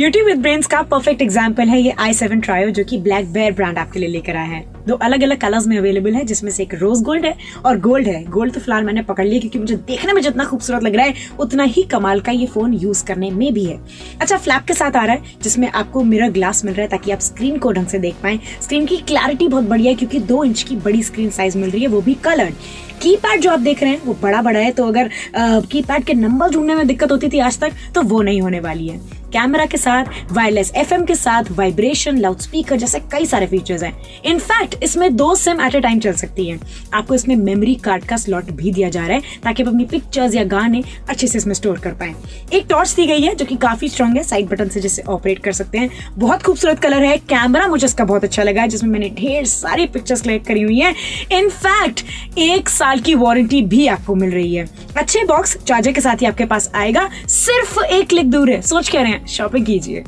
Beauty with brains का perfect example है ये i7 ट्रायो, जो कि ब्लैक बेयर ब्रांड आपके लिए लेकर आया है। 2 अलग अलग कलर्स में अवेलेबल है, जिसमें से एक रोज गोल्ड है और गोल्ड है। गोल्ड तो फिलहाल मैंने पकड़ लिया क्योंकि मुझे देखने में जितना खूबसूरत लग रहा है उतना ही कमाल का ये फोन यूज करने में भी है। अच्छा, फ्लैप के साथ आ रहा है जिसमें आपको मिरर ग्लास मिल रहा है ताकि आप स्क्रीन को ढंग से देख पाए। स्क्रीन की क्लैरिटी बहुत बढ़िया है क्योंकि 2 इंच की बड़ी स्क्रीन साइज मिल रही है, वो भी कलर्ड। कीपैड जो आप देख रहे हैं वो बड़ा है, तो अगर कीपैड के नंबर ढूंढने में दिक्कत होती थी आज तक, तो वो नहीं होने वाली है। कैमरा के साथ वायरलेस FM के साथ वाइब्रेशन, लाउडस्पीकर जैसे कई सारे फीचर्स हैं। इनफैक्ट इसमें 2 सिम एट ए टाइम चल सकती है। आपको इसमें मेमोरी कार्ड का स्लॉट भी दिया जा रहा है ताकि आप अपनी पिक्चर्स या गाने अच्छे से इसमें स्टोर कर पाए। एक टॉर्च दी गई है जो कि काफी स्ट्रॉन्ग है, साइड बटन से जिससे ऑपरेट कर सकते हैं। बहुत खूबसूरत कलर है। कैमरा मुझे इसका बहुत अच्छा लगा है, जिसमें मैंने ढेर सारी पिक्चर्स क्लिक करी हुई है। इनफैक्ट 1 साल की वारंटी भी आपको मिल रही है। अच्छे बॉक्स चार्जर के साथ ही आपके पास आएगा, सिर्फ 1 क्लिक दूर है। सोच कह रहे हैं, शॉपिंग कीजिए।